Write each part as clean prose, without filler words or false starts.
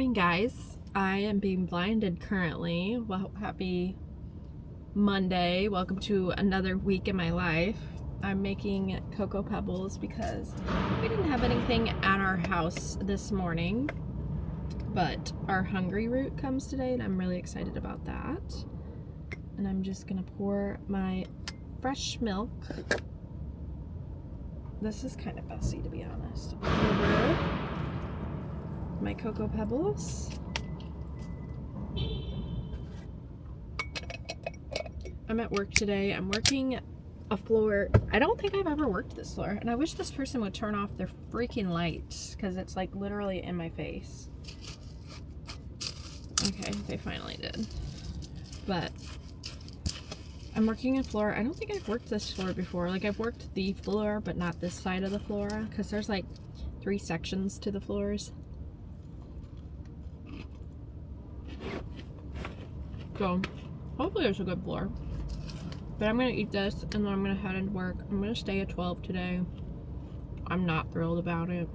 morning, guys. I am being blinded currently. Well, happy Monday. Welcome to another week in my life. I'm making Cocoa Pebbles because we didn't have anything at our house this morning, but our hungry root comes today and I'm really excited about that. And I'm just gonna pour my fresh milk. This is kind of messy, to be honest. Over my Cocoa Pebbles. I'm at work today. I'm working a floor. I don't think I've ever worked this floor, and I wish this person would turn off their freaking lights because it's like literally in my face. Okay, they finally did. But I'm working a floor. I don't think I've worked this floor before. Like, I've worked the floor, but not this side of the floor because there's like 3 sections to the floors. So, hopefully it's a good floor. But I'm going to eat this, and then I'm going to head into work. I'm going to stay at 12 today. I'm not thrilled about it.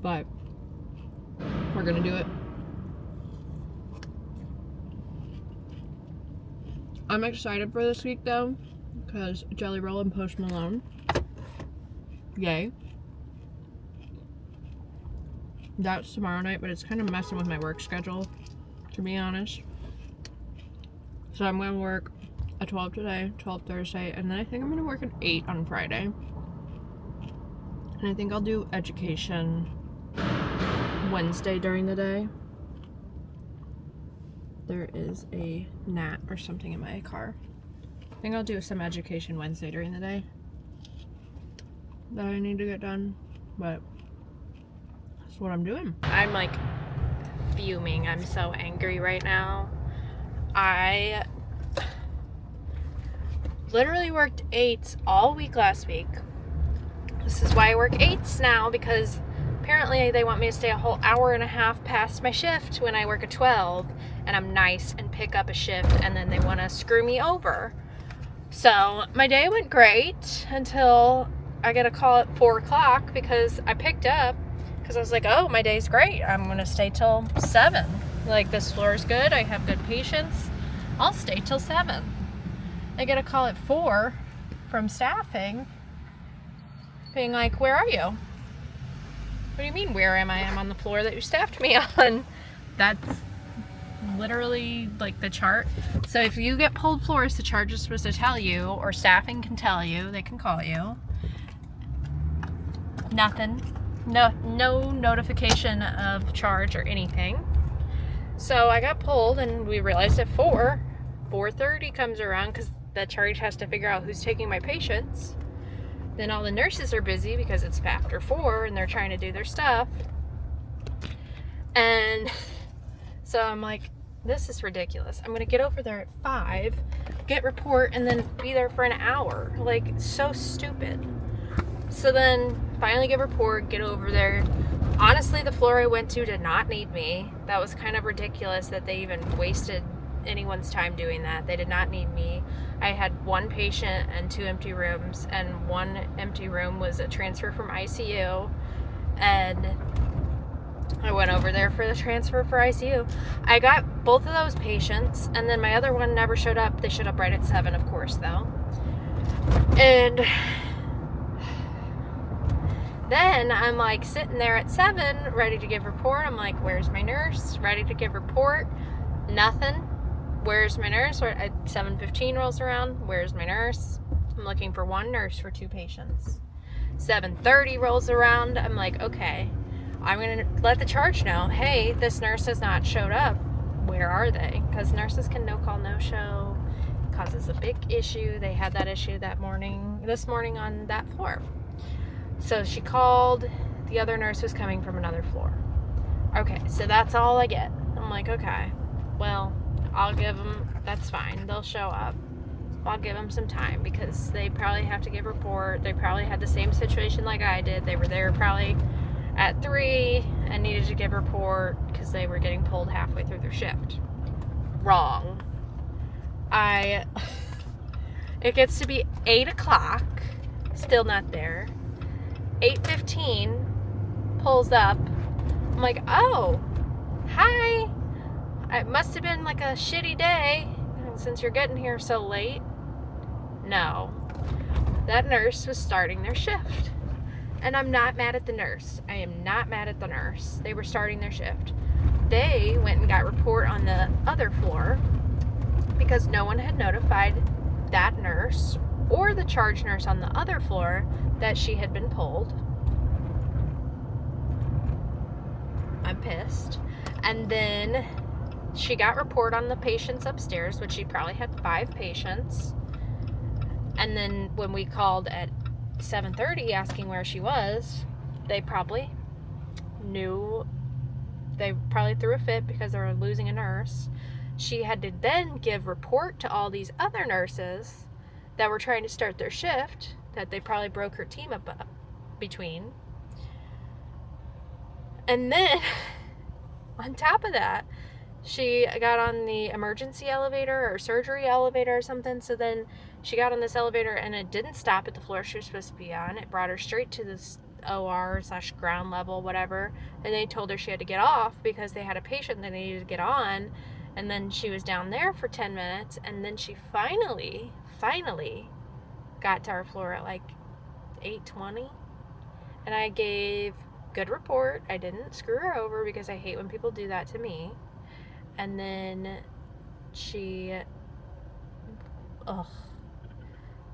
But, we're going to do it. I'm excited for this week, though, because Jelly Roll and Post Malone. Yay. That's tomorrow night, but it's kind of messing with my work schedule, to be honest. So I'm going to work at 12 today, 12 Thursday, and then I think I'm going to work at 8 on Friday. And I think I'll do education Wednesday during the day. There is a gnat or something in my car. I think I'll do some education Wednesday during the day that I need to get done, but that's what I'm doing. I'm like fuming. I'm so angry right now. I literally worked 8s all week last week. This is why I work 8s now, because apparently they want me to stay a whole hour and a half past my shift when I work at 12, and I'm nice and pick up a shift, and then they want to screw me over. So my day went great until I get a call at 4 o'clock because I picked up, because I was like, oh, my day's great. I'm going to stay till 7. Like, this floor is good. I have good patience. I'll stay till 7. I get a call at 4 from staffing being like, where are you? What do you mean, where am I? I'm on the floor that you staffed me on. That's literally like the chart. So if you get pulled floors, the chart is supposed to tell you, or staffing can tell you, they can call you. Nothing. No notification of charge or anything. So I got pulled, and we realized at 4:30 comes around, because the charge has to figure out who's taking my patients. Then all the nurses are busy because it's after 4 and they're trying to do their stuff. And so I'm like, this is ridiculous. I'm going to get over there at 5, get report, and then be there for an hour. Like, so stupid. So then finally get report, get over there. Honestly, the floor I went to did not need me. That was kind of ridiculous that they even wasted anyone's time doing that. They did not need me. I had 1 patient and 2 empty rooms, and 1 empty room was a transfer from ICU, and I went over there for the transfer for ICU. I got both of those patients, and then my other one never showed up. They showed up right at 7, of course, though. And then I'm like sitting there at 7, ready to give report. I'm like, where's my nurse? Ready to give report. Nothing. Where's my nurse? At 7:15 rolls around. Where's my nurse? I'm looking for 1 nurse for 2 patients. 7:30 rolls around. I'm like, okay, I'm going to let the charge know, hey, this nurse has not showed up. Where are they? Because nurses can no call, no show. It causes a big issue. They had that issue this morning on that floor. So she called. The other nurse was coming from another floor. Okay, so that's all I get. I'm like, okay, well, I'll give them, that's fine. They'll show up. I'll give them some time because they probably have to give report. They probably had the same situation like I did. They were there probably at 3 and needed to give report because they were getting pulled halfway through their shift. Wrong. It gets to be 8 o'clock, still not there. 8:15 pulls up. I'm like, oh, hi. It must have been like a shitty day since you're getting here so late. No. That nurse was starting their shift. And I'm not mad at the nurse. I am not mad at the nurse. They were starting their shift. They went and got report on the other floor because no one had notified that nurse or the charge nurse on the other floor that she had been pulled. I'm pissed. And then she got report on the patients upstairs, which she probably had 5 patients. And then when we called at 7:30 asking where she was, they probably knew. They probably threw a fit because they were losing a nurse. She had to then give report to all these other nurses that were trying to start their shift that they probably broke her team up between. And then on top of that, she got on the emergency elevator or surgery elevator or something. So then she got on this elevator and it didn't stop at the floor she was supposed to be on. It brought her straight to this OR/ground level, whatever. And they told her she had to get off because they had a patient that needed to get on. And then she was down there for 10 minutes. And then she finally got to our floor at like 8:20. And I gave good report. I didn't screw her over because I hate when people do that to me. And then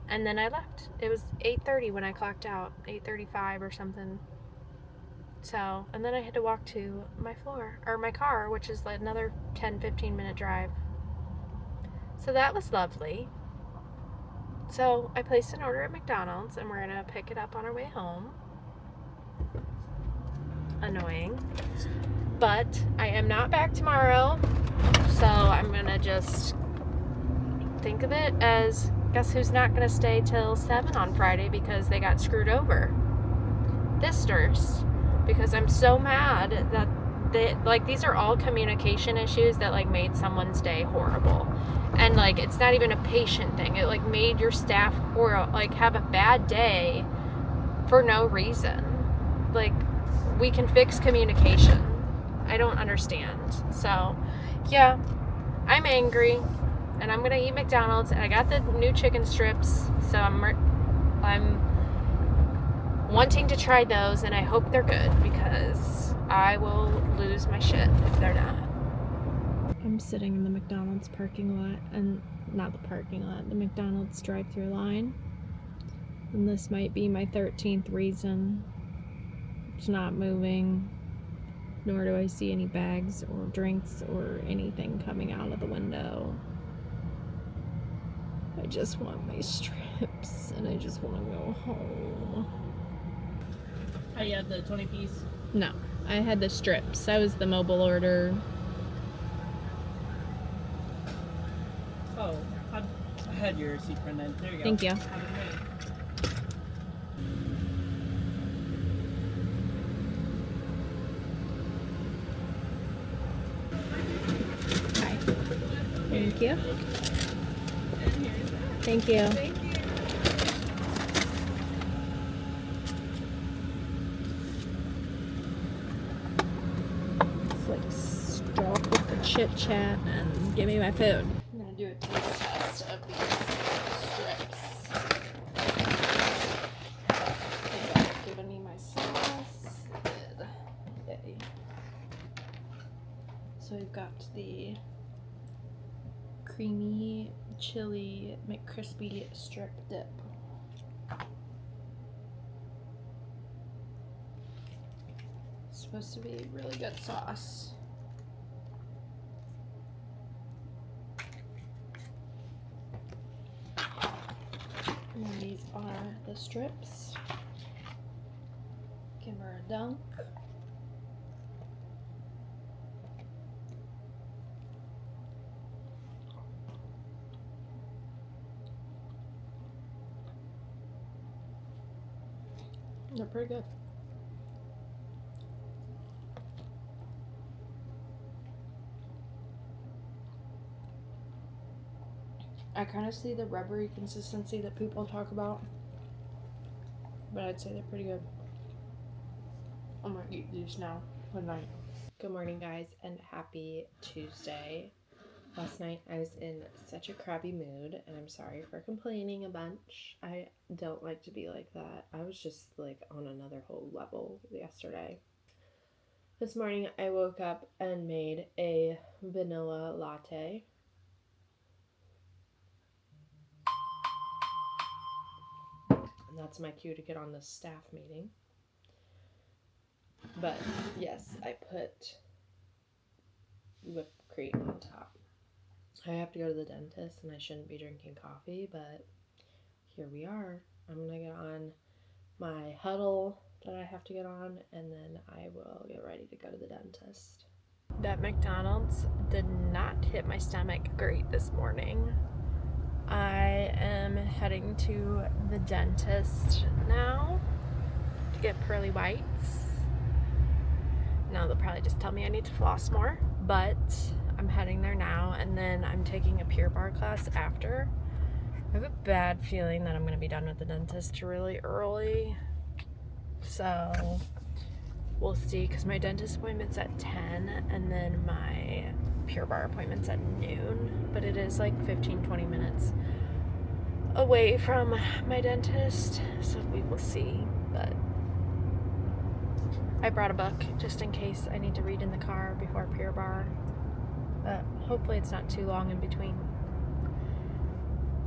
and then I left. It was 8:30 when I clocked out, 8:35 or something. So, and then I had to walk to my floor, or my car, which is like another 10-15 minute drive. So that was lovely. So I placed an order at McDonald's and we're gonna pick it up on our way home. Annoying. But I am not back tomorrow, so I'm gonna just think of it as, guess who's not gonna stay till 7 on Friday because they got screwed over? This nurse. Because I'm so mad that these are all communication issues that like made someone's day horrible. And like it's not even a patient thing. It like made your staff have a bad day for no reason. Like, we can fix communication. I don't understand. So, yeah, I'm angry, and I'm gonna eat McDonald's. And I got the new chicken strips, so I'm wanting to try those, and I hope they're good because I will lose my shit if they're not. I'm sitting in the McDonald's parking lot, and not the parking lot, the McDonald's drive-thru line, and this might be my 13th reason. It's not moving, nor do I see any bags or drinks or anything coming out of the window. I just want my strips, and I just want to go home. Oh, you had the 20-piece? No, I had the strips. That was the mobile order. Oh, I had your receipt printed. There you go. Thank you. Hi. Thank you. Thank you. Thank you. Like stop with the chit chat and give me my food. I'm gonna do a taste test of these strips. They've given me my sauce. Yay. So we've got the creamy chili McCrispy strip dip. It's supposed to be really good sauce. And these are the strips. Give her a dunk. They're pretty good. I kind of see the rubbery consistency that people talk about, but I'd say they're pretty good. I might eat these now. Good night. Good morning, guys, and happy Tuesday. Last night I was in such a crappy mood, and I'm sorry for complaining a bunch. I don't like to be like that. I was just like on another whole level yesterday. This morning I woke up and made a vanilla latte. And that's my cue to get on the staff meeting. But yes, I put whipped cream on top. I have to go to the dentist and I shouldn't be drinking coffee, but here we are. I'm gonna get on my huddle that I have to get on, and then I will get ready to go to the dentist. That McDonald's did not hit my stomach great this morning. I am heading to the dentist now to get pearly whites. Now they'll probably just tell me I need to floss more, but I'm heading there now, and then I'm taking a Pure Barre class after. I have a bad feeling that I'm going to be done with the dentist really early, so we'll see, because my dentist appointment's at 10, and then my Pure Barre appointment's at noon, but it is like 15-20 minutes away from my dentist, so we will see. But I brought a book just in case I need to read in the car before Pure Barre, but hopefully it's not too long in between.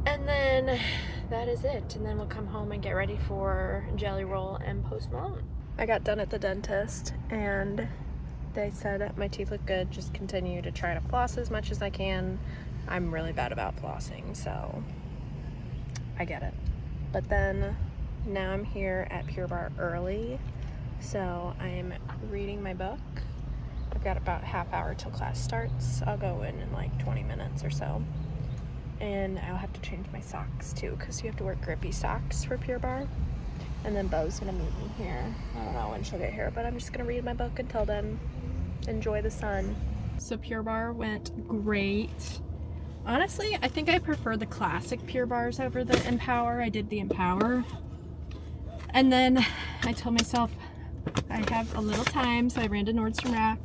And then that is it, and then we'll come home and get ready for Jelly Roll and Post Malone. I got done at the dentist, and they said my teeth look good, just continue to try to floss as much as I can. I'm really bad about flossing, so I get it. But then now I'm here at Pure Barre early, so I'm reading my book. I've got about a half hour till class starts. I'll go in like 20 minutes or so. And I'll have to change my socks too, because you have to wear grippy socks for Pure Barre. And then Bo's gonna meet me here. I don't know when she'll get here, but I'm just gonna read my book until then. Enjoy the sun. So Pure Barre went great. Honestly, I think I prefer the classic Pure Barres over the Empower. I did the Empower. And then I told myself I have a little time, so I ran to Nordstrom Rack.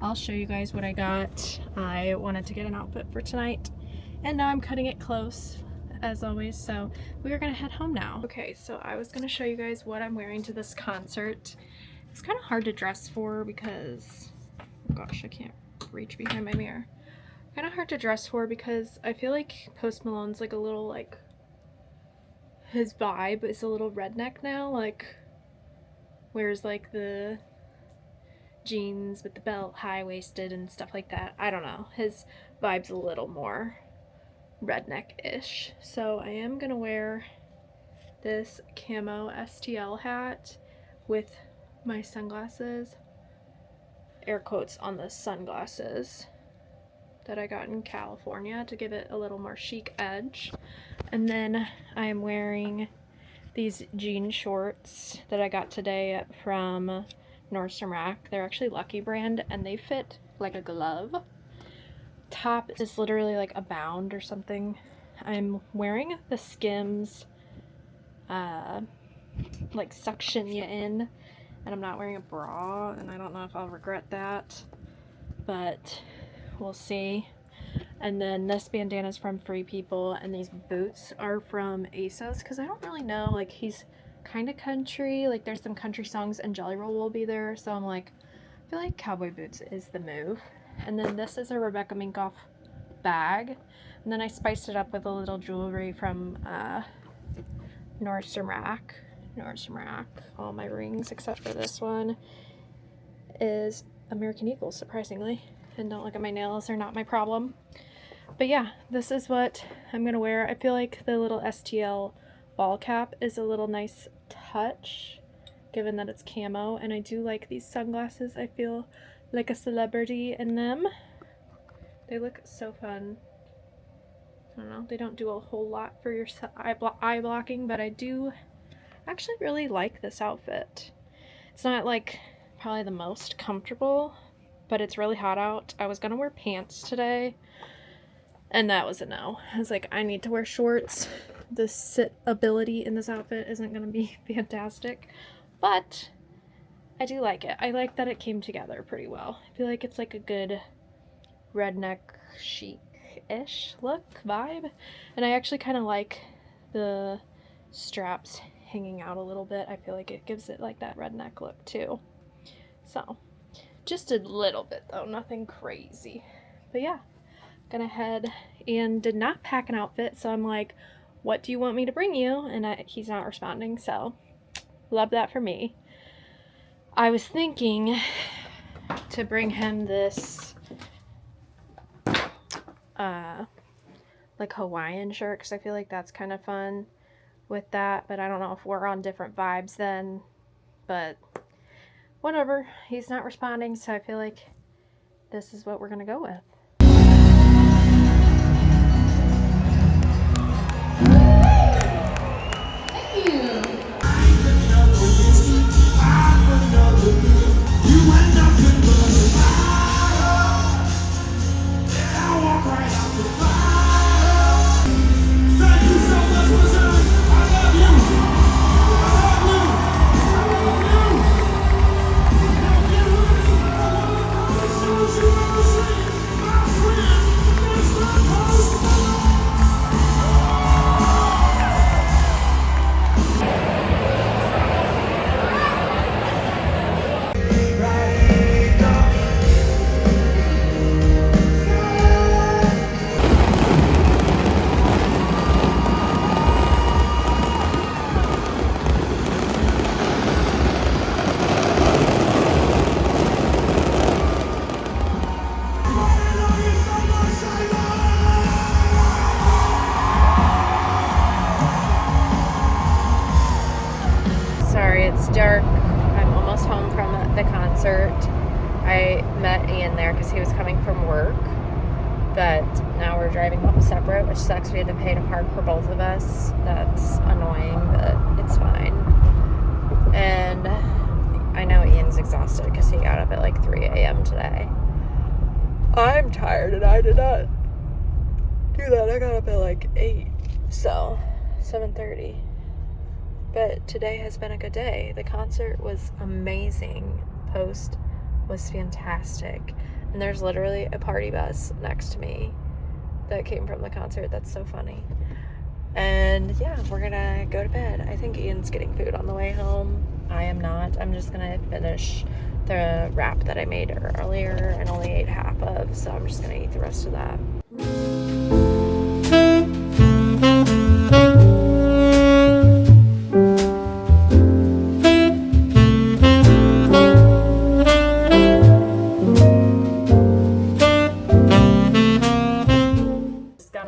I'll show you guys what I got. I wanted to get an outfit for tonight, and now I'm cutting it close as always, so we are gonna head home now. Okay, so I was gonna show you guys what I'm wearing to this concert. It's kind of hard to dress for because, oh gosh, I can't reach behind my mirror. Kind of hard to dress for because I feel like Post Malone's like a little, like, his vibe is a little redneck now, like wears like the jeans with the belt high-waisted and stuff like that. I don't know, his vibe's a little more redneck-ish. So I am gonna wear this camo STL hat with my sunglasses, air quotes on the sunglasses, that I got in California to give it a little more chic edge. And then I am wearing these jean shorts that I got today from Nordstrom Rack. They're actually Lucky brand, and they fit like a glove. Top is literally like a bound or something. I'm wearing the Skims like suction you in, and I'm not wearing a bra, and I don't know if I'll regret that, but we'll see. And then this bandana is from Free People, and these boots are from ASOS, because I don't really know, like, he's kind of country, like there's some country songs, and Jelly Roll will be there, so I'm like, I feel like cowboy boots is the move. And then this is a Rebecca Minkoff bag, and then I spiced it up with a little jewelry from Nordstrom Rack. All my rings except for this one is American Eagle, surprisingly. And don't look at my nails, they're not my problem. But yeah, this is what I'm gonna wear. I feel like the little STL ball cap is a little nice touch, given that it's camo, and I do like these sunglasses. I feel like a celebrity in them. They look so fun. I don't know, they don't do a whole lot for your eye blocking, but I do actually really like this outfit. It's not like probably the most comfortable, but it's really hot out. I was gonna wear pants today, and that was a no. I was like, I need to wear shorts. The sit ability in this outfit isn't gonna be fantastic, but I do like it. I like that it came together pretty well. I feel like it's like a good redneck chic-ish look vibe. And I actually kind of like the straps hanging out a little bit. I feel like it gives it like that redneck look too. So just a little bit though, nothing crazy. But yeah, gonna head, and did not pack an outfit, so I'm like, what do you want me to bring you? And he's not responding, so love that for me. I was thinking to bring him this like Hawaiian shirt, because I feel like that's kind of fun with that, but I don't know if we're on different vibes then, but whatever. He's not responding, so I feel like this is what we're gonna go with. Sorry, it's dark. I'm almost home from the concert. I met Ian there because he was coming from work, but now we're driving home separate, which sucks. We had to pay to park for both of us. That's annoying, but it's fine. And I know Ian's exhausted because he got up at like 3 a.m. today. I'm tired and I did not do that. I got up at like 8, so 7:30. But today has been a good day. The concert was amazing. Post was fantastic. And there's literally a party bus next to me that came from the concert. That's so funny. And yeah, we're gonna go to bed. I think Ian's getting food on the way home. I am not. I'm just gonna finish the wrap that I made earlier and only ate half of, so I'm just gonna eat the rest of that.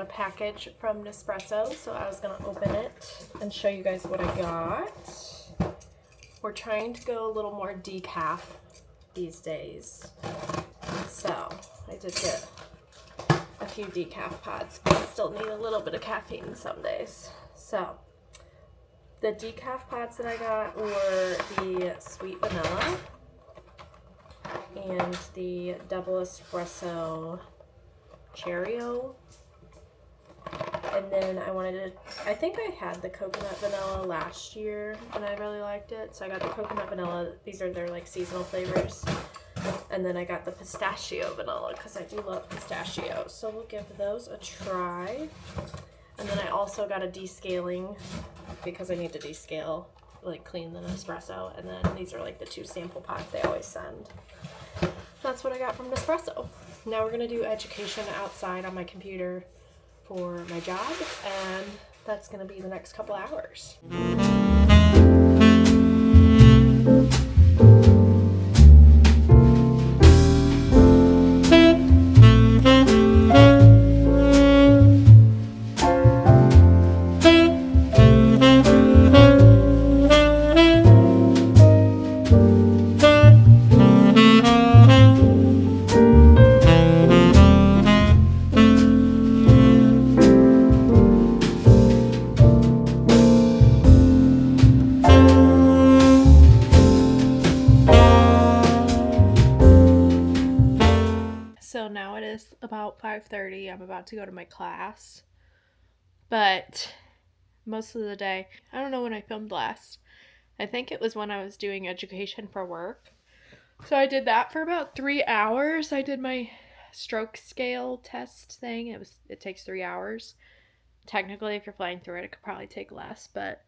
Package from Nespresso, so I was gonna open it and show you guys what I got. We're trying to go a little more decaf these days, so I did get a few decaf pods, but I still need a little bit of caffeine some days. So the decaf pods that I got were the sweet vanilla and the double espresso Cheerio. And then I think I had the coconut vanilla last year and I really liked it. So I got the coconut vanilla. These are their like seasonal flavors. And then I got the pistachio vanilla because I do love pistachios. So we'll give those a try. And then I also got a descaling because I need to descale, like clean the Nespresso. And then these are like the 2 sample pods they always send. That's what I got from Nespresso. Now we're going to do education outside on my computer for my job, and that's going to be the next couple hours. So now it is about 5:30. I'm about to go to my class. But most of the day, I don't know when I filmed last. I think it was when I was doing education for work. So I did that for about 3 hours. I did my stroke scale test thing. It takes 3 hours. Technically, if you're flying through it, it could probably take less, but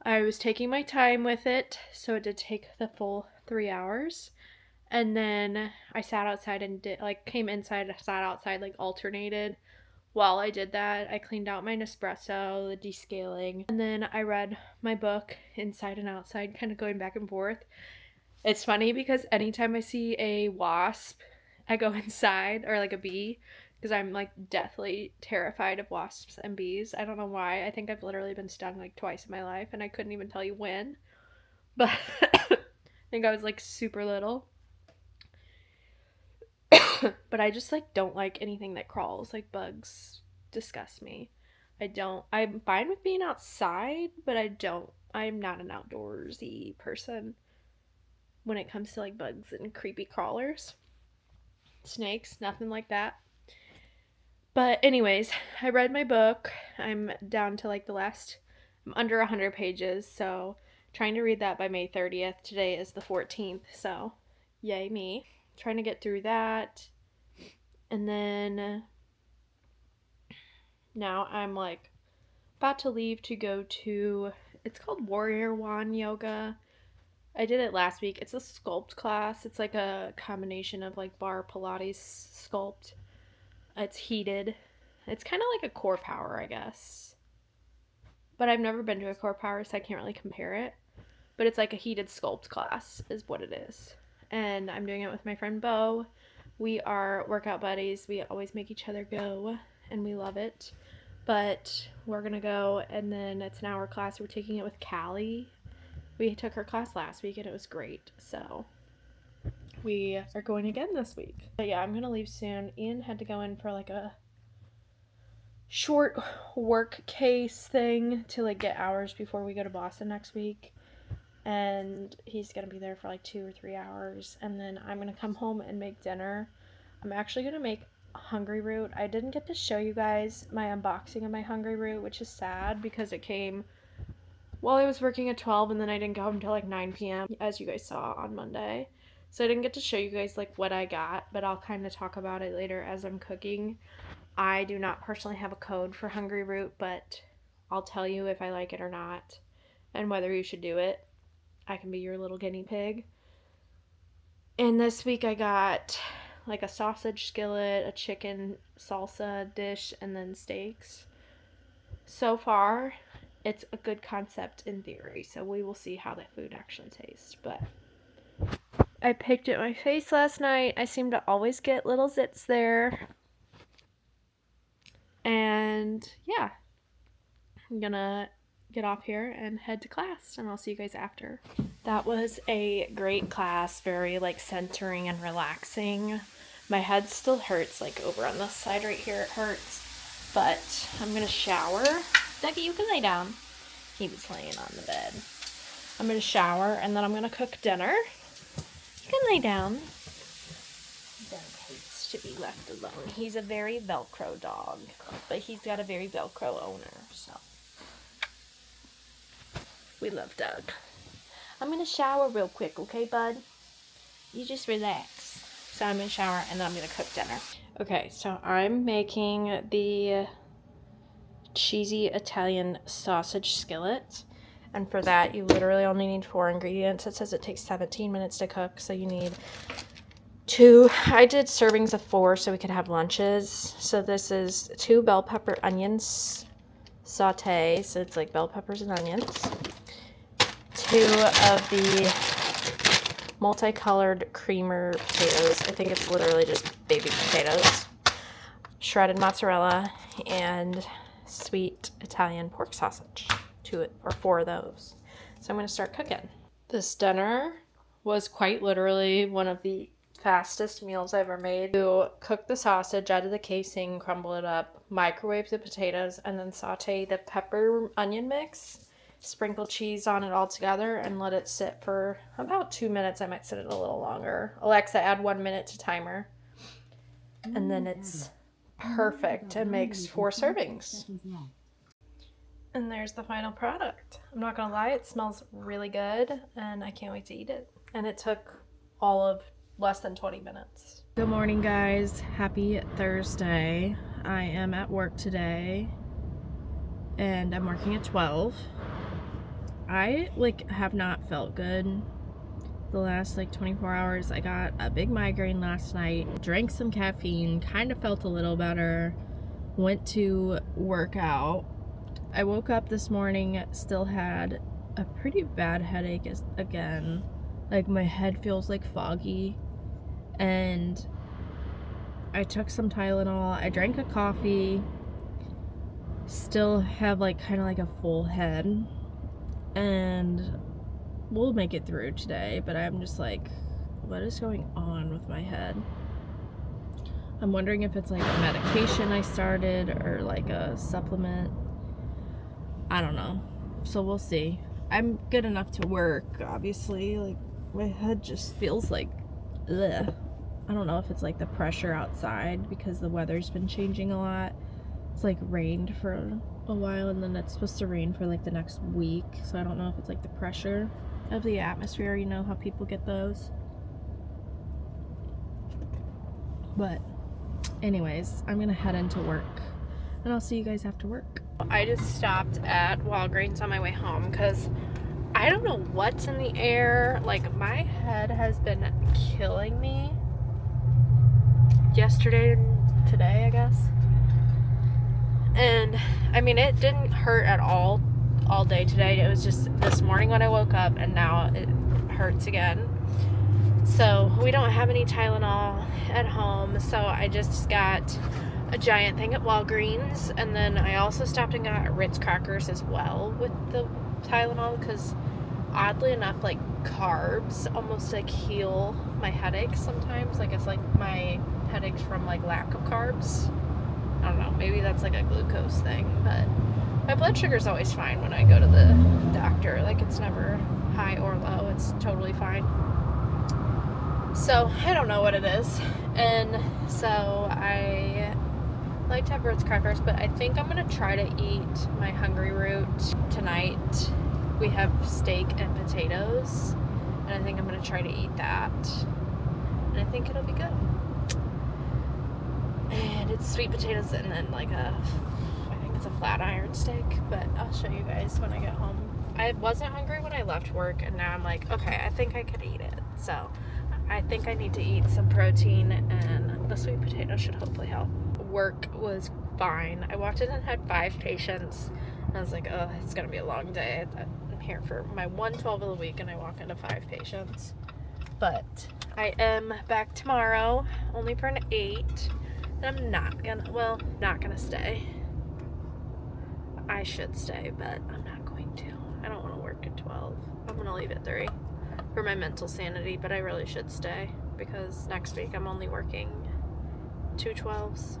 I was taking my time with it, so it did take the full 3 hours. And then I sat outside and came inside, sat outside, alternated. While I did that, I cleaned out my Nespresso, the descaling, and then I read my book inside and outside, kind of going back and forth. It's funny because anytime I see a wasp, I go inside, or like a bee, because I'm deathly terrified of wasps and bees. I don't know why. I think I've literally been stung twice in my life, and I couldn't even tell you when. But I think I was super little. But I just don't like anything that crawls. Bugs disgust me. I'm fine with being outside, but I'm not an outdoorsy person when it comes to bugs and creepy crawlers. Snakes, nothing like that. But anyways, I read my book. I'm down to I'm under 100 pages, so trying to read that by May 30th. Today is the 14th, so yay me. Trying to get through that. And then now I'm about to leave to go to, it's called Warrior One Yoga. I did it last week. It's a sculpt class. It's a combination of bar Pilates sculpt. It's heated. It's kind of like a core power, I guess. But I've never been to a core power, so I can't really compare it. But it's a heated sculpt class is what it is. And I'm doing it with my friend Bo. We are workout buddies. We always make each other go, and we love it. But we're going to go, and then it's an hour class. We're taking it with Callie. We took her class last week, and it was great. So we are going again this week. But yeah, I'm going to leave soon. Ian had to go in for a short work case thing to get hours before we go to Boston next week. And he's going to be there for 2 or 3 hours. And then I'm going to come home and make dinner. I'm actually going to make Hungry Root. I didn't get to show you guys my unboxing of my Hungry Root, which is sad because it came while I was working at 12 and then I didn't go home until 9 p.m. as you guys saw on Monday. So I didn't get to show you guys what I got, but I'll kind of talk about it later as I'm cooking. I do not personally have a code for Hungry Root, but I'll tell you if I like it or not and whether you should do it. I can be your little guinea pig. And this week I got a sausage skillet, a chicken salsa dish, and then steaks. So far, it's a good concept in theory, so we will see how the food actually tastes. But I picked at my face last night. I seem to always get little zits there. And yeah, I'm gonna get off here and head to class, and I'll see you guys after. That was a great class, very centering and relaxing. My head still hurts over on this side right here, it hurts. But I'm gonna shower. Dougie, you can lay down. He was laying on the bed. I'm gonna shower and then I'm gonna cook dinner. You can lay down. Doug hates to be left alone. He's a very Velcro dog, but he's got a very Velcro owner, so we love Doug. I'm going to shower real quick, okay, bud? You just relax. So I'm going to shower, and then I'm going to cook dinner. Okay, so I'm making the cheesy Italian sausage skillet. And for that, you literally only need 4 ingredients. It says it takes 17 minutes to cook, so you need 2. I did servings of 4 so we could have lunches. So this is 2 bell pepper onions sauté, so it's bell peppers and onions. 2 of the multicolored creamer potatoes. I think it's literally just baby potatoes. Shredded mozzarella and sweet Italian pork sausage. 2 or 4 of those. So I'm going to start cooking. This dinner was quite literally one of the fastest meals I've ever made. To cook the sausage out of the casing, crumble it up, microwave the potatoes, and then saute the pepper onion mix. Sprinkle cheese on it all together and let it sit for about 2 minutes. I might sit it a little longer. Alexa, add 1 minute to timer. And then it's perfect and makes 4 servings. And there's the final product. I'm not gonna lie, it smells really good and I can't wait to eat it. And it took all of less than 20 minutes. Good morning, guys. Happy Thursday. I am at work today and I'm working at 12. I have not felt good the last 24 hours. I got a big migraine last night, drank some caffeine, kind of felt a little better, went to work out. I woke up this morning, still had a pretty bad headache again. My head feels foggy. And I took some Tylenol. I drank a coffee. Still have kind of a full head. And we'll make it through today. But I'm just what is going on with my head? I'm wondering if it's a medication I started or a supplement. I don't know. So we'll see. I'm good enough to work, obviously. My head just feels ugh. I don't know if it's the pressure outside because the weather's been changing a lot. It's rained for a while and then it's supposed to rain for the next week. So I don't know if it's the pressure of the atmosphere. You know how people get those. But anyways, I'm gonna head into work and I'll see you guys after work. I just stopped at Walgreens on my way home because I don't know what's in the air. My head has been killing me yesterday and today, I guess. And I mean, it didn't hurt at all day today. It was just this morning when I woke up and now it hurts again. So we don't have any Tylenol at home, so I just got a giant thing at Walgreens, and then I also stopped and got Ritz crackers as well with the Tylenol because oddly enough, carbs almost heal my headaches sometimes. It's my headaches from lack of carbs. I don't know, maybe that's a glucose thing, but my blood sugar's always fine when I go to the doctor. It's never high or low, it's totally fine. So I don't know what it is, and so I like to have Ritz crackers, but I think I'm gonna try to eat my hungry root tonight. We have steak and potatoes, and I think I'm gonna try to eat that, and I think it'll be good. And it's sweet potatoes and then I think it's a flat iron steak, but I'll show you guys when I get home. I wasn't hungry when I left work, and now I'm okay, I think I could eat it. So I think I need to eat some protein, and the sweet potato should hopefully help. Work was fine. I walked in and had 5 patients, and I was oh, it's gonna be a long day. I'm here for my 1/12 of the week, and I walk into 5 patients. But I am back tomorrow, only for an 8, and I'm not gonna stay. I should stay, but I'm not going to. I don't want to work at 12. I'm gonna leave at 3 for my mental sanity, but I really should stay because next week I'm only working 2 12s.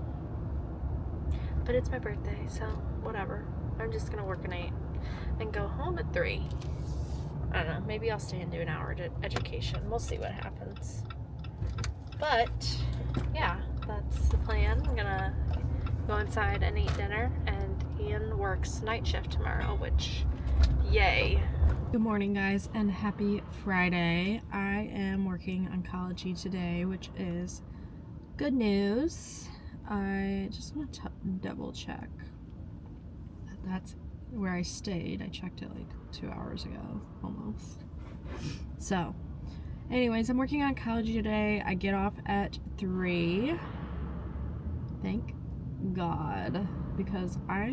But it's my birthday, so whatever. I'm just gonna work an 8 and go home at 3. I don't know, maybe I'll stay and do an hour of education. We'll see what happens. But yeah, that's the plan. I'm gonna go inside and eat dinner, and Ian works night shift tomorrow, which yay. Good morning, guys, and happy Friday. I am working oncology today, which is good news. I just want to double check that that's where I stayed. I checked it 2 hours ago, almost. So, anyways, I'm working oncology today. I get off at 3. Thank God, because I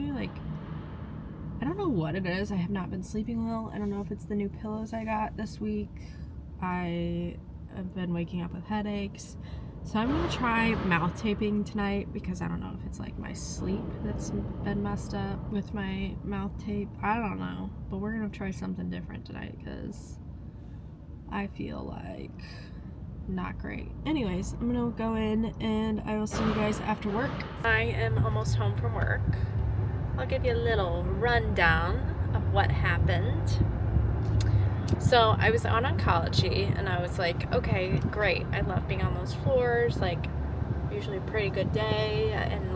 don't know what it is. I have not been sleeping well. I don't know if it's the new pillows I got this week. I have been waking up with headaches. So I'm gonna try mouth taping tonight because I don't know if it's my sleep that's been messed up with my mouth tape. I don't know, but we're gonna try something different tonight because I feel not great. Anyways, I'm gonna go in and I will see you guys after work. I am almost home from work. I'll give you a little rundown of what happened. So I was on oncology and I was okay, great. I love being on those floors, usually a pretty good day, and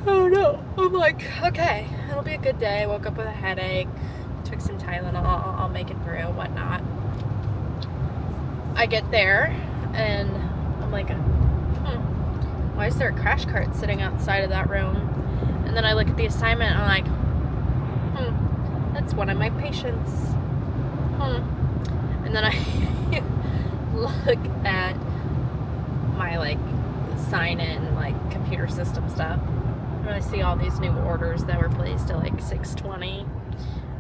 oh no, So I'm like, okay, it'll be a good day. I woke up with a headache, took some Tylenol, I'll make it through, whatnot. I get there, and I'm like, why is there a crash cart sitting outside of that room? And then I look at the assignment, and I'm like, that's one of my patients. And then I look at my, like, sign-in, like, computer system stuff, and I see all these new orders that were placed at, like, 6:20.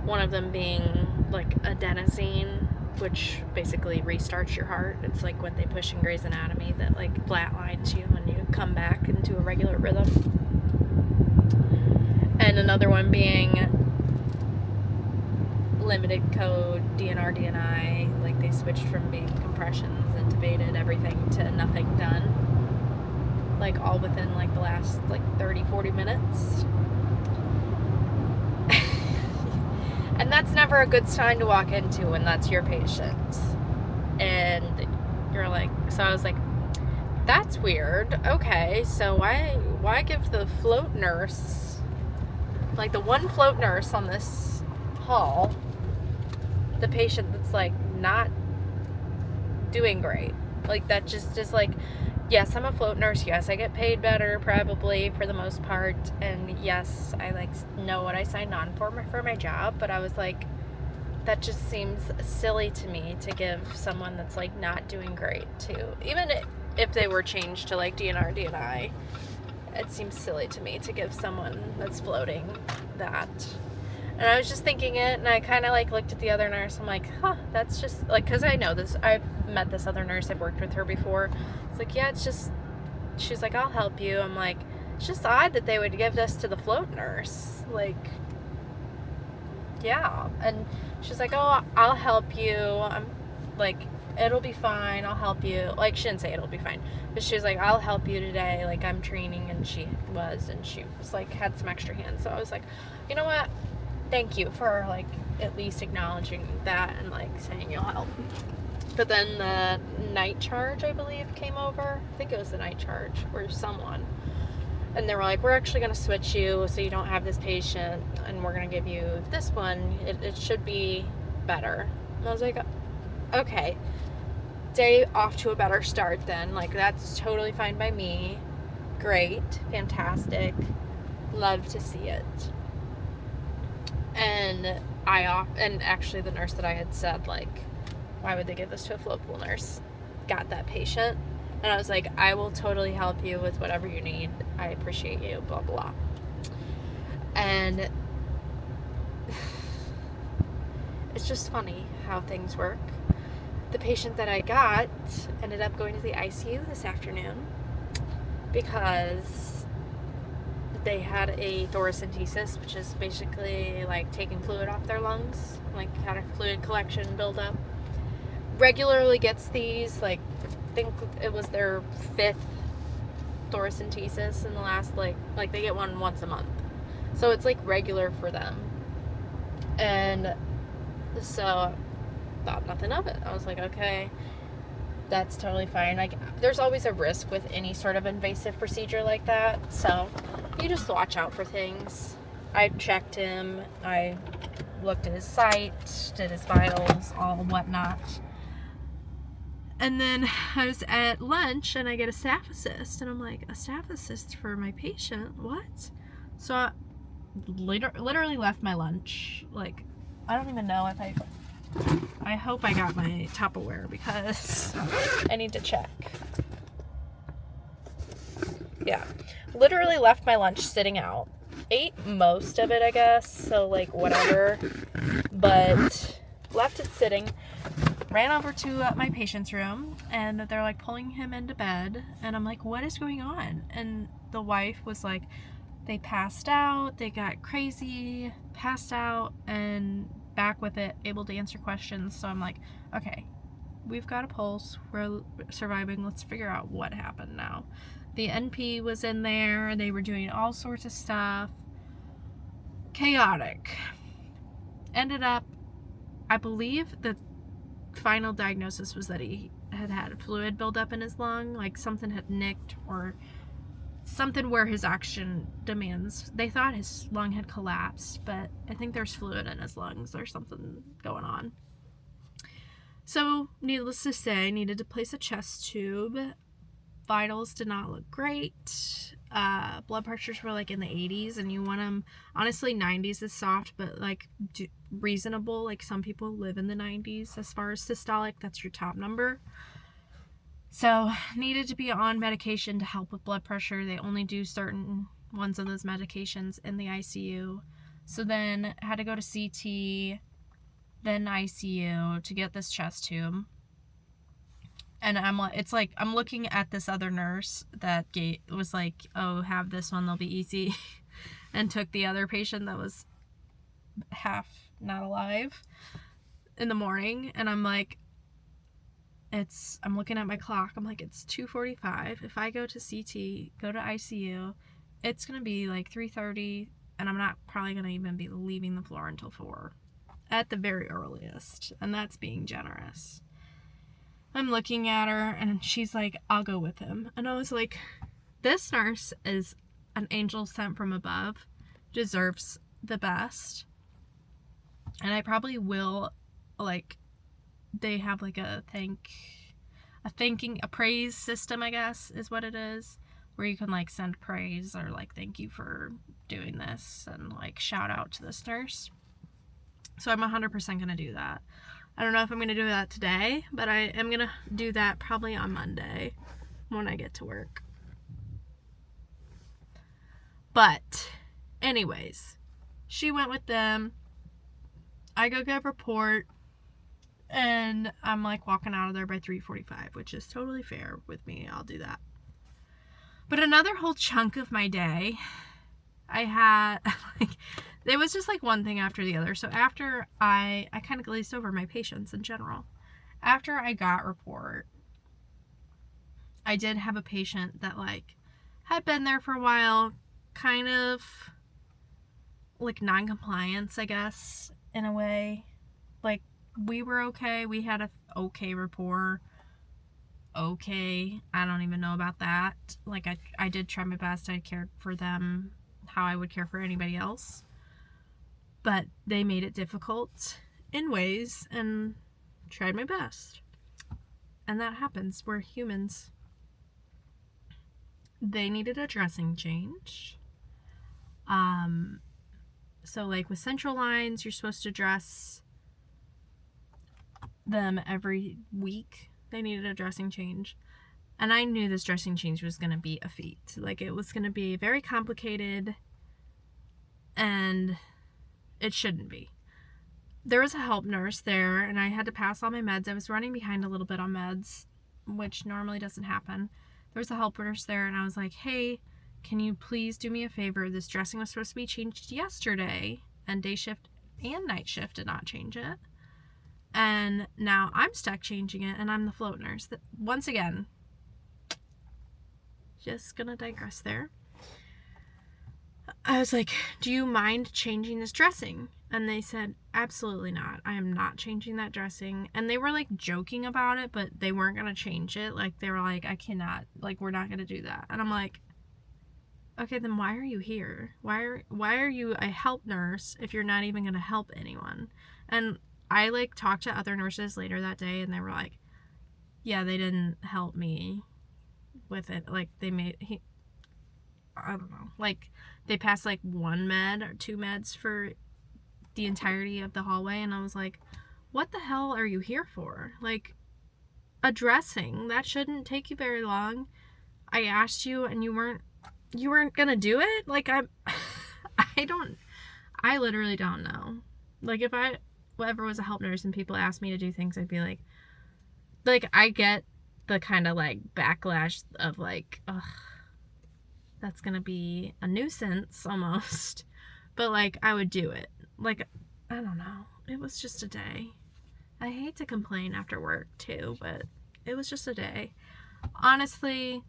One of them being, like, adenosine, which basically restarts your heart. It's like what they push in Grey's Anatomy that, like, flatlines you and you come back into a regular rhythm. And another one being limited code DNR DNI, like they switched from being compressions, intubated, everything, to nothing done, like all within like the last like 30-40 minutes. And that's never a good sign to walk into when that's your patient. And you're like, so I was like, that's weird. Okay, so why give the float nurse, like the one float nurse on this hall, the patient that's like not doing great? Like that just is like, yes, I'm a float nurse. Yes, I get paid better probably for the most part, and yes, I like know what I signed on for my job. But I was like, that just seems silly to me to give someone that's like not doing great to, even if they were changed to like DNR DNI. It seems silly to me to give someone that's floating that. And I was just thinking it, and I kind of like looked at the other nurse. I'm like, that's just like, because I know this, I've met this other nurse, I've worked with her before. It's like, yeah, it's just, she's like, I'll help you. I'm like, it's just odd that they would give this to the float nurse. Like, yeah. And she's like, oh, I'll help you. I'm like, it'll be fine, I'll help you. Like, she didn't say it'll be fine, but she was like, I'll help you today. Like, I'm training, and she was like, had some extra hands. So I was like, you know what? Thank you for, like, at least acknowledging that and, like, saying you'll help. But then the night charge, I believe, came over. I think it was the night charge or someone. And they were like, we're actually going to switch you so you don't have this patient, and we're going to give you this one. It should be better. And I was like, okay. Day off to a better start then. Like, that's totally fine by me. Great. Fantastic. Love to see it. And actually the nurse that I had said, like, why would they give this to a float pool nurse, got that patient. And I was like, I will totally help you with whatever you need. I appreciate you, blah, blah. And it's just funny how things work. The patient that I got ended up going to the ICU this afternoon because they had a thoracentesis, which is basically like taking fluid off their lungs, like had a fluid collection build up. Regularly gets these, like, I think it was their 5th thoracentesis in the last, like they get one once a month. So it's like regular for them. And so thought nothing of it. I was like, okay, that's totally fine. Like, there's always a risk with any sort of invasive procedure like that, so you just watch out for things. I checked him, I looked at his site, did his vitals, all whatnot. And then I was at lunch, and I get a staff assist, and I'm like, a staff assist for my patient? What? So I literally left my lunch. Like, I don't even know if I hope I got my Tupperware, because I need to check. Yeah. Literally left my lunch sitting out. Ate most of it, I guess, so, like, whatever. But left it sitting. Ran over to my patient's room, and they're, like, pulling him into bed. And I'm like, what is going on? And the wife was like, they passed out, they got crazy, passed out, and back with it, able to answer questions. So I'm like, okay, we've got a pulse, we're surviving, let's figure out what happened now. The NP was in there, they were doing all sorts of stuff. Chaotic. Ended up, I believe the final diagnosis was that he had fluid buildup in his lung, like something had nicked or something where his oxygen demands, they thought his lung had collapsed, but I think there's fluid in his lungs or something going on. So, needless to say, I needed to place a chest tube. Vitals did not look great. Blood pressures were like in the 80s, and you want them, honestly, 90s is soft, but like reasonable. Like some people live in the 90s as far as systolic, that's your top number. So, needed to be on medication to help with blood pressure. They only do certain ones of those medications in the ICU. So then had to go to CT, then ICU to get this chest tube. And I'm looking at this other nurse that was like, oh, have this one, they'll be easy, and took the other patient that was half not alive in the morning. And I'm like, I'm looking at my clock, I'm like, it's 2:45. If I go to CT, go to ICU, it's gonna be like 3:30, and I'm not probably gonna even be leaving the floor until 4 at the very earliest, and that's being generous. I'm looking at her, and she's like, I'll go with him. And I was like, this nurse is an angel sent from above, deserves the best. And I probably will, like, they have like a praise system, I guess, is what it is, where you can like send praise or like, thank you for doing this, and like shout out to this nurse. So I'm 100% going to do that. I don't know if I'm going to do that today, but I am going to do that probably on Monday when I get to work. But anyways, she went with them. I go get a report, and I'm like walking out of there by 3:45, which is totally fair with me. I'll do that. But another whole chunk of my day, I had like, it was just like one thing after the other. So after I kind of glazed over my patients in general. After I got report, I did have a patient that like had been there for a while, kind of like non-compliance, I guess, in a way. Like, we were okay. We had a okay rapport. Okay. I don't even know about that. Like, I did try my best. I cared for them how I would care for anybody else. But they made it difficult in ways, and tried my best. And that happens. We're humans. They needed a dressing change. So like with central lines, you're supposed to dress them every week. They needed a dressing change. And I knew this dressing change was going to be a feat. Like, it was going to be very complicated, and it shouldn't be. There was a help nurse there, and I had to pass all my meds. I was running behind a little bit on meds, which normally doesn't happen. There was a help nurse there, and I was like, hey, can you please do me a favor? This dressing was supposed to be changed yesterday, and day shift and night shift did not change it. And now I'm stuck changing it, and I'm the float nurse. Once again, just gonna digress there. I was like, do you mind changing this dressing? And they said, absolutely not. I am not changing that dressing. And they were like joking about it, but they weren't going to change it. Like, they were like, I cannot, like, we're not going to do that. And I'm like, okay, then why are you here? Why are you a help nurse if you're not even going to help anyone? And I like talked to other nurses later that day, and they were like, yeah, they didn't help me with it. Like, I don't know, like, they passed like 1 med or 2 meds for the entirety of the hallway, and I was like, what the hell are you here for? Like, a dressing, that shouldn't take you very long. I asked you, and you weren't gonna do it? Like, I literally don't know. Like, if I ever was a help nurse and people asked me to do things, I'd be like, I get the kind of like backlash of like, ugh, that's gonna be a nuisance almost, but like, I would do it. Like, I don't know, it was just a day. I hate to complain after work too, but it was just a day. Honestly,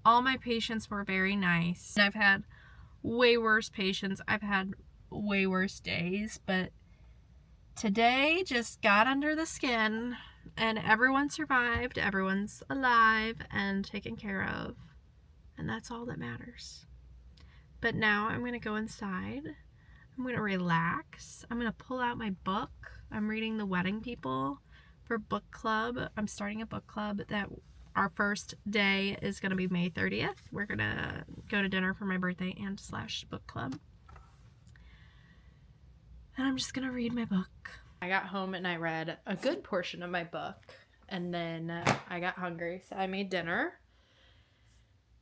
all my patients were very nice. I've had way worse patients, I've had way worse days, but today just got under the skin, and everyone survived, everyone's alive and taken care of. and that's all that matters. But now I'm gonna go inside. I'm gonna relax. I'm gonna pull out my book. I'm reading The Wedding People for book club. I'm starting a book club that our first day is gonna be May 30th. We're gonna go to dinner for my birthday and / book club. And I'm just gonna read my book. I got home and I read a good portion of my book, and then I got hungry, so I made dinner.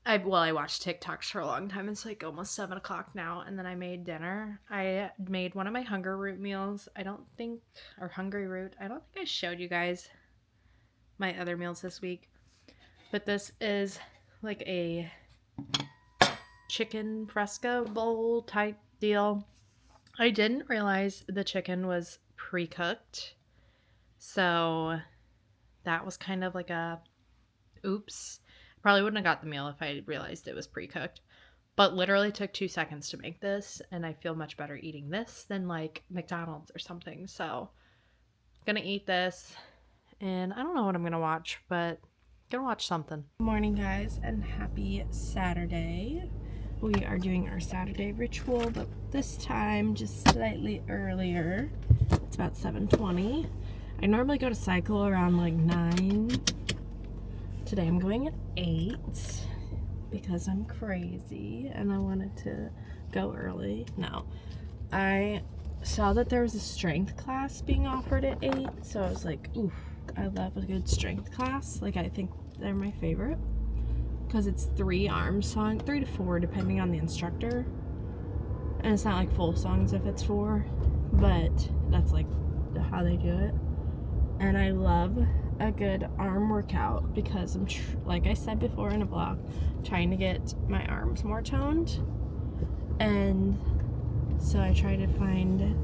I watched TikToks for a long time. It's like almost 7 o'clock now, and then I made dinner. I made one of my Hunger Root meals. Hungry Root. I don't think I showed you guys my other meals this week, but this is like a chicken fresco bowl type deal. I didn't realize the chicken was pre-cooked, so that was kind of like a oops. Probably wouldn't have got the meal if I realized it was pre-cooked, but literally took 2 seconds to make this, and I feel much better eating this than like McDonald's or something. So gonna eat this, and I don't know what I'm gonna watch, but gonna watch something. Good morning, guys, and happy Saturday. We are doing our Saturday ritual, but this time just slightly earlier. It's about 7:20. I normally go to cycle around like 9. Today I'm going at 8 because I'm crazy and I wanted to go early. No, I saw that there was a strength class being offered at 8, so I was like, oof, I love a good strength class. Like, I think they're my favorite because it's 3 to 4 depending on the instructor, and it's not like full songs if it's 4, but that's like how they do it. And I love a good arm workout because I'm like I said before in a vlog, trying to get my arms more toned, and so I try to find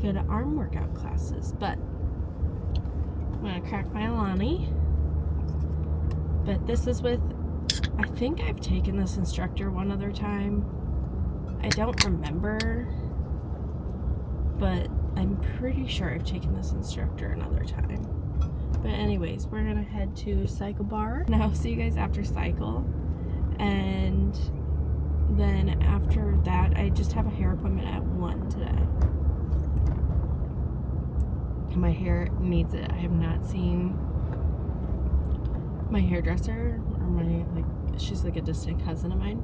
good arm workout classes. But I'm gonna crack my Alani, but this is with, I think I've taken this instructor one other time, I don't remember, but I'm pretty sure I've taken this instructor another time. But anyways, we're gonna head to Cycle Bar. And I'll see you guys after cycle. And then after that, I just have a hair appointment at 1 today. And my hair needs it. I have not seen my hairdresser, or she's like a distant cousin of mine.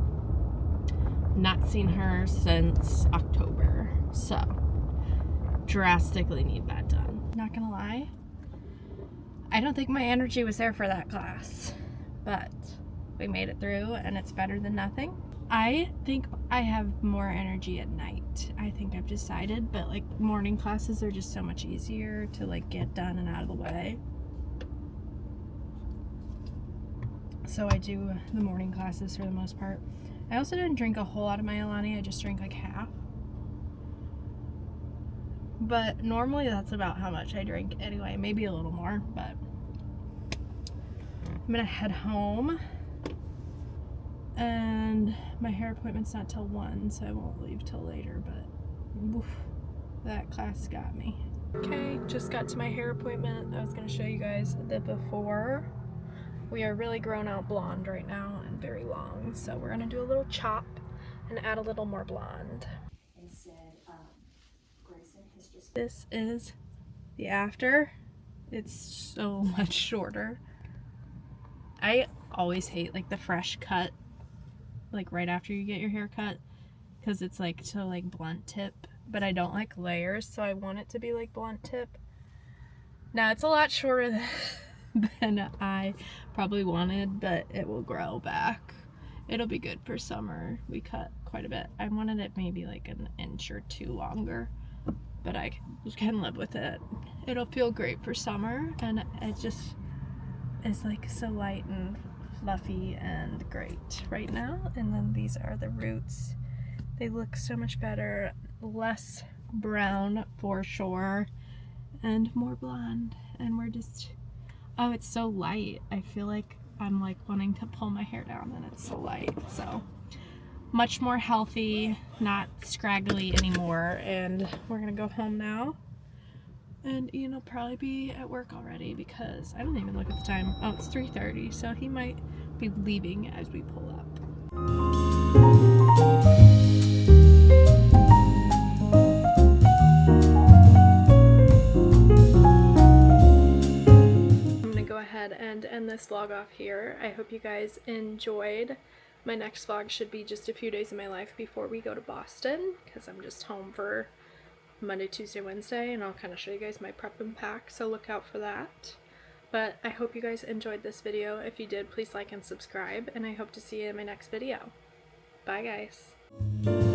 Not seen her since October. So, drastically need that done. Not gonna lie, I don't think my energy was there for that class, but we made it through and it's better than nothing. I think I have more energy at night. I think I've decided, but like morning classes are just so much easier to like get done and out of the way. So I do the morning classes for the most part. I also didn't drink a whole lot of my Alani, I just drank like half. But normally that's about how much I drink anyway, maybe a little more, but I'm gonna head home, and my hair appointment's not till 1, so I won't leave till later, but oof, that class got me. Okay, just got to my hair appointment. I was gonna show you guys the before. We are really grown out blonde right now and very long, so we're gonna do a little chop and add a little more blonde. This is the after. It's so much shorter. I always hate like the fresh cut, like right after you get your hair cut, because it's like so like blunt tip, but I don't like layers, so I want it to be like blunt tip. Now it's a lot shorter than I probably wanted, but it will grow back. It'll be good for summer. We cut quite a bit. I wanted it maybe like an inch or 2 longer, but I can live with it. It'll feel great for summer, and it just is like so light and fluffy and great right now. And then these are the roots. They look so much better, less brown for sure, and more blonde. And we're just, oh, it's so light. I feel like I'm like wanting to pull my hair down, and it's so light. So much more healthy, not scraggly anymore. And we're gonna go home now, and Ian will probably be at work already because I don't even look at the time. Oh, it's 3:30, so he might be leaving as we pull up. end this vlog off here. I hope you guys enjoyed. My next vlog should be just a few days of my life before we go to Boston, because I'm just home for Monday, Tuesday, Wednesday, and I'll kind of show you guys my prep and pack, so look out for that. But I hope you guys enjoyed this video. If you did, please like and subscribe, and I hope to see you in my next video. Bye, guys.